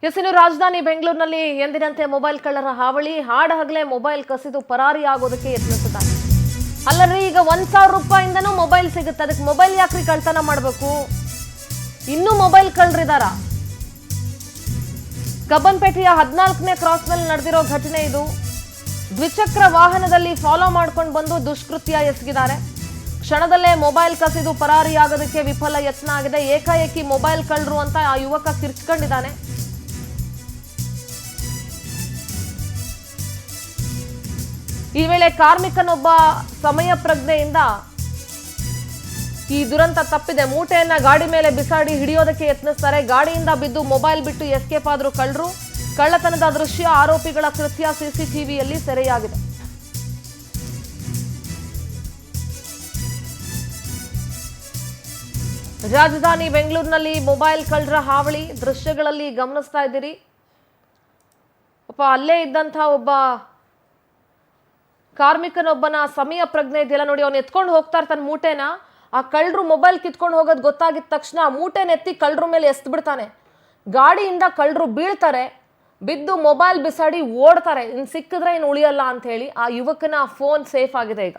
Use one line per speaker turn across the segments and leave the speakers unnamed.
ಇನ್ನು ರಾಜಧಾನಿ ಬೆಂಗಳೂರಿನಲ್ಲಿ ಎಂದಿನಂತೆ ಮೊಬೈಲ್ ಕಳ್ಳರ ಹಾವಳಿ. ಹಾಡಹಗಲೇ ಮೊಬೈಲ್ ಕಸಿದು ಪರಾರಿಯಾಗೋದಕ್ಕೆ ಯತ್ನಿಸುತ್ತಾರೆ. ಅಲ್ಲರಿ, ಈಗ 1,000 ರೂಪಾಯಿಂದನೂ ಮೊಬೈಲ್ ಸಿಗುತ್ತೆ, ಅದಕ್ಕೆ ಮೊಬೈಲ್ ಯಾಕ್ರಿ ಕಳ್ತನ ಮಾಡಬೇಕು? ಇನ್ನೂ ಮೊಬೈಲ್ ಕಳ್ಳರಿದಾರ? ಕಬ್ಬನ್ಪೇಟೆಯ 14ನೇ ಕ್ರಾಸ್ ನಲ್ಲಿ ನಡೆದಿರೋ ಘಟನೆ ಇದು. ದ್ವಿಚಕ್ರ ವಾಹನದಲ್ಲಿ ಫಾಲೋ ಮಾಡ್ಕೊಂಡು ಬಂದು ದುಷ್ಕೃತ್ಯ ಎಸಗಿದ್ದಾರೆ. ಕ್ಷಣದಲ್ಲೇ ಮೊಬೈಲ್ ಕಸಿದು ಪರಾರಿಯಾಗೋದಕ್ಕೆ ವಿಫಲ ಯತ್ನ ಆಗಿದೆ. ಏಕಾಏಕಿ ಮೊಬೈಲ್ ಕಳ್ಳರು ಅಂತ ಆ ಯುವಕ ಕಿರ್ಚ್ಕೊಂಡಿದ್ದಾನೆ. ಈ ವೇಳೆ ಕಾರ್ಮಿಕನೊಬ್ಬ ಸಮಯ ಪ್ರಜ್ಞೆಯಿಂದ ಈ ದುರಂತ ತಪ್ಪಿದೆ. ಮೂಟೆಯನ್ನ ಗಾಡಿ ಮೇಲೆ ಬಿಸಾಡಿ ಹಿಡಿಯೋದಕ್ಕೆ ಯತ್ನಿಸ್ತಾರೆ. ಗಾಡಿಯಿಂದ ಬಿದ್ದು ಮೊಬೈಲ್ ಬಿಟ್ಟು ಎಸ್ಕೇಪ್ ಆದ್ರು ಕಳ್ಳರು. ಕಳ್ಳತನದ ದೃಶ್ಯ, ಆರೋಪಿಗಳ ಕೃತ್ಯ ಸಿಸಿಟಿವಿಯಲ್ಲಿ ಸೆರೆಯಾಗಿದೆ. ರಾಜಧಾನಿ ಬೆಂಗಳೂರಿನಲ್ಲಿ ಮೊಬೈಲ್ ಕಳ್ಳರ ಹಾವಳಿ ದೃಶ್ಯಗಳಲ್ಲಿ ಗಮನಿಸ್ತಾ ಇದ್ದೀರಿ. ಅಲ್ಲೇ ಇದ್ದಂತ ಒಬ್ಬ ಕಾರ್ಮಿಕನೊಬ್ಬನ ಸಮಯ ಪ್ರಜ್ಞೆ ಇದೆಯಲ್ಲ ನೋಡಿ, ಅವ್ನು ಎತ್ಕೊಂಡು ಹೋಗ್ತಾ ಇರ್ತಾನೆ ಮೂಟೆನ. ಆ ಕಳ್ಳರು ಮೊಬೈಲ್ ಕಿತ್ಕೊಂಡು ಹೋಗೋದು ಗೊತ್ತಾಗಿದ ತಕ್ಷಣ ಆ ಮೂಟೆನ ಎತ್ತಿ ಕಳ್ಳರ ಮೇಲೆ ಎಸ್ದು ಬಿಡ್ತಾನೆ. ಗಾಡಿಯಿಂದ ಕಳ್ಳರು ಬೀಳ್ತಾರೆ, ಬಿದ್ದು ಮೊಬೈಲ್ ಬಿಸಾಡಿ ಓಡ್ತಾರೆ. ಇನ್ನು ಸಿಕ್ಕಿದ್ರೆ ಇನ್ನು ಉಳಿಯಲ್ಲ ಅಂತ ಹೇಳಿ ಆ ಯುವಕನ ಫೋನ್ ಸೇಫ್ ಆಗಿದೆ. ಈಗ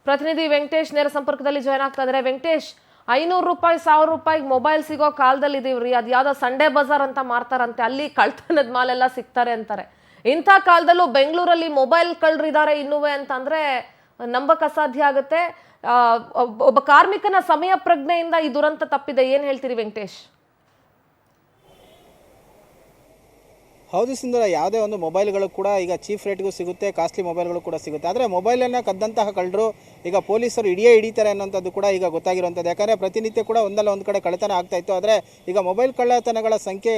ಪ್ರತಿನಿಧಿ ವೆಂಕಟೇಶ್ ನೇರ ಸಂಪರ್ಕದಲ್ಲಿ ಜಾಯ್ನ್ ಆಗ್ತಾ ಇದ್ದಾರೆ. ವೆಂಕಟೇಶ್, 500 ರೂಪಾಯಿ 1000 ರೂಪಾಯಿಗೆ ಮೊಬೈಲ್ ಸಿಗೋ ಕಾಲದಲ್ಲಿ ಇದೀವ್ರಿ. ಅದು ಯಾವ್ದೋ ಸಂಡೇ ಬಜಾರ್ ಅಂತ ಮಾರ್ತಾರಂತೆ, ಅಲ್ಲಿ ಕಳ್ತನದ ಮಾಲೆಲ್ಲ ಸಿಗ್ತಾರೆ ಅಂತಾರೆ. ಇಂಥ ಕಾಲದಲ್ಲೂ ಬೆಂಗಳೂರಲ್ಲಿ ಮೊಬೈಲ್ ಕಳ್ಳರಿದ್ದಾರೆ ಇನ್ನುವೆ ಅಂತಂದ್ರೆ ನಂಬಕ್ ಅಸಾಧ್ಯ ಆಗುತ್ತೆ. ಒಬ್ಬ ಕಾರ್ಮಿಕನ ಸಮಯ ಪ್ರಜ್ಞೆಯಿಂದ ಈ ದುರಂತ ತಪ್ಪಿದೆ. ಏನ್ ಹೇಳ್ತೀರಿ ವೆಂಕಟೇಶ್?
ಹೌದು ಸಿಂಧೂರ, ಯಾವುದೇ ಒಂದು ಮೊಬೈಲ್ಗಳು ಕೂಡ ಈಗ ಚೀಫ್ ರೇಟ್ಗೂ ಸಿಗುತ್ತೆ, ಕಾಸ್ಟ್ಲಿ ಮೊಬೈಲ್ಗಳು ಕೂಡ ಸಿಗುತ್ತೆ. ಆದರೆ ಮೊಬೈಲನ್ನು ಕದ್ದಂತಹ ಕಳ್ಳರು ಈಗ ಪೊಲೀಸರು ಹಿಡಿತಾರೆ ಅನ್ನೋಂಥದ್ದು ಕೂಡ ಈಗ ಗೊತ್ತಾಗಿರುವಂಥದ್ದು. ಯಾಕಂದರೆ ಪ್ರತಿನಿತ್ಯ ಕೂಡ ಒಂದಲ್ಲ ಒಂದು ಕಡೆ ಕಳ್ಳತನ ಆಗ್ತಾ ಇತ್ತು. ಆದರೆ ಈಗ ಮೊಬೈಲ್ ಕಳ್ಳತನಗಳ ಸಂಖ್ಯೆ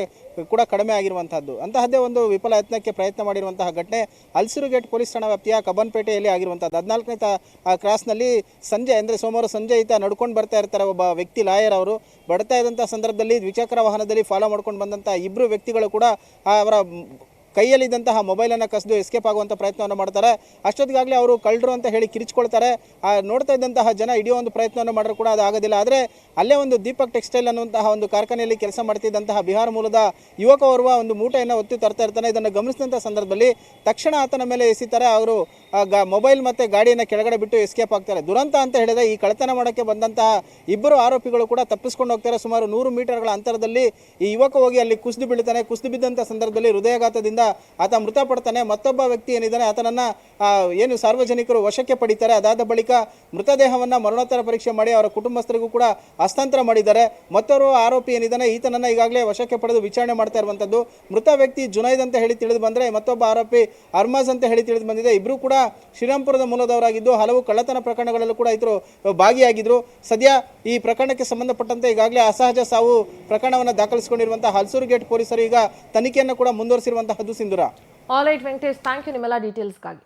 ಕೂಡ ಕಡಿಮೆ ಆಗಿರುವಂಥದ್ದು. ಅಂತಹದ್ದೇ ಒಂದು ವಿಫಲ ಯತ್ನಕ್ಕೆ ಪ್ರಯತ್ನ ಮಾಡಿರುವಂತಹ ಘಟನೆ ಹಲಸೂರು ಗೇಟ್ ಪೊಲೀಸ್ ಠಾಣಾ ವ್ಯಾಪ್ತಿಯ ಕಬ್ಬನ್ಪೇಟೆಯಲ್ಲಿ ಆಗಿರುವಂಥದ್ದು. 14ನೇ ಕ್ರಾಸ್ನಲ್ಲಿ ಸಂಜೆ ಅಂದರೆ ಸೋಮವಾರ ಸಂಜೆ ಈತ ನಡ್ಕೊಂಡು ಬರ್ತಾ ಇರ್ತಾರೆ. ಒಬ್ಬ ವ್ಯಕ್ತಿ ಲಾಯರ್ ಅವರು ಬರ್ತಾ ಇದ್ದಂಥ ಸಂದರ್ಭದಲ್ಲಿ ದ್ವಿಚಕ್ರ ವಾಹನದಲ್ಲಿ ಫಾಲೋ ಮಾಡ್ಕೊಂಡು ಬಂದಂಥ ಇಬ್ಬರು ವ್ಯಕ್ತಿಗಳು ಕೂಡ ಅವರ ಕೈಯಲ್ಲಿದ್ದಂತಹ ಮೊಬೈಲನ್ನು ಕಸಿದು ಎಸ್ಕೇಪ್ ಆಗುವಂಥ ಪ್ರಯತ್ನವನ್ನು ಮಾಡ್ತಾರೆ. ಅಷ್ಟೊತ್ತಿಗಾಗಲೇ ಅವರು ಕಳ್ಳರು ಅಂತ ಹೇಳಿ ಕಿರಿಚ್ಕೊಳ್ತಾರೆ. ನೋಡ್ತಾ ಇದ್ದಂತಹ ಜನ ಹಿಡಿಯೋ ಒಂದು ಪ್ರಯತ್ನವನ್ನು ಮಾಡಿದ್ರು ಕೂಡ ಅದು ಆಗೋದಿಲ್ಲ. ಆದರೆ ಅಲ್ಲೇ ಒಂದು ದೀಪಕ್ ಟೆಕ್ಸ್ಟೈಲ್ ಅನ್ನುವಂತಹ ಒಂದು ಕಾರ್ಖಾನೆಯಲ್ಲಿ ಕೆಲಸ ಮಾಡ್ತಿದ್ದಂತಹ ಬಿಹಾರ ಮೂಲದ ಯುವಕವರ್ವ ಒಂದು ಮೂಟೆಯನ್ನು ಒತ್ತಿ ತರ್ತಾ ಇರ್ತಾನೆ. ಇದನ್ನು ಗಮನಿಸಿದಂಥ ಸಂದರ್ಭದಲ್ಲಿ ತಕ್ಷಣ ಆತನ ಮೇಲೆ ಎಸಿತಾರೆ. ಅವರು ಮೊಬೈಲ್ ಮತ್ತು ಗಾಡಿಯನ್ನು ಕೆಳಗಡೆ ಬಿಟ್ಟು ಎಸ್ಕೇಪ್ ಆಗ್ತಾರೆ. ದುರಂತ ಅಂತ ಹೇಳಿದ್ರೆ ಈ ಕಳ್ಳತನ ಮಾಡೋಕ್ಕೆ ಬಂದಂತಹ ಇಬ್ಬರು ಆರೋಪಿಗಳು ಕೂಡ ತಪ್ಪಿಸ್ಕೊಂಡು ಹೋಗ್ತಾರೆ. ಸುಮಾರು 100 ಮೀಟರ್ಗಳ ಅಂತರದಲ್ಲಿ ಈ ಯುವಕ ಹೋಗಿ ಅಲ್ಲಿ ಕುಸಿದು ಬೀಳ್ತಾನೆ. ಕುಸಿದು ಬಿದ್ದಂಥ ಸಂದರ್ಭದಲ್ಲಿ ಹೃದಯಾಘಾತದಿಂದ ಆತ ಮೃತಪಡ್ತಾನೆ. ಮತ್ತೊಬ್ಬ ವ್ಯಕ್ತಿ ಏನಿದ್ದಾನೆ ಆತನನ್ನ ಏನು ಸಾರ್ವಜನಿಕರು ವಶಕ್ಕೆ ಪಡಿತಾರೆ. ಅದಾದ ಬಳಿಕ ಮೃತದೇಹವನ್ನು ಮರಣೋತ್ತರ ಪರೀಕ್ಷೆ ಮಾಡಿ ಅವರ ಕುಟುಂಬಸ್ಥರಿಗೂ ಕೂಡ ಹಸ್ತಾಂತರ ಮಾಡಿದ್ದಾರೆ. ಮತ್ತೋರ್ವ ಆರೋಪಿ ಏನಿದ್ದಾನೆ ಈತನನ್ನ ಈಗಾಗಲೇ ವಶಕ್ಕೆ ಪಡೆದು ವಿಚಾರಣೆ ಮಾಡ್ತಾ ಇರುವಂಥದ್ದು. ಮೃತ ವ್ಯಕ್ತಿ ಜುನೈದ್ ಅಂತ ಹೇಳಿ ತಿಳಿದು ಬಂದರೆ ಮತ್ತೊಬ್ಬ ಆರೋಪಿ ಅರ್ಮಾಜ್ ಅಂತ ಹೇಳಿ ತಿಳಿದು ಬಂದಿದೆ. ಇಬ್ಬರು ಕೂಡ ಶ್ರೀರಾಮ್ಪುರದ ಮೂಲದವರಾಗಿದ್ದು ಹಲವು ಕಳ್ಳತನ ಪ್ರಕರಣಗಳಲ್ಲೂ ಕೂಡ ಇದ್ರು ಭಾಗಿಯಾಗಿದ್ರು. ಸದ್ಯ ಈ ಪ್ರಕರಣಕ್ಕೆ ಸಂಬಂಧಪಟ್ಟಂತೆ ಈಗಾಗಲೇ ಅಸಹಜ ಸಾವು ಪ್ರಕರಣವನ್ನು ದಾಖಲಿಸಿಕೊಂಡಿರುವಂತಹ ಹಲಸೂರು ಗೇಟ್ ಪೊಲೀಸರು ಈಗ ತನಿಖೆಯನ್ನು ಕೂಡ ಮುಂದುವರಿಸಿರುವಂತಹದ್ದು. Sindhura,
all right Venkatesh, thank you ನಿಮ್ಮೆಲ್ಲ ಡೀಟೇಲ್ಸ್ಗಾಗಿ.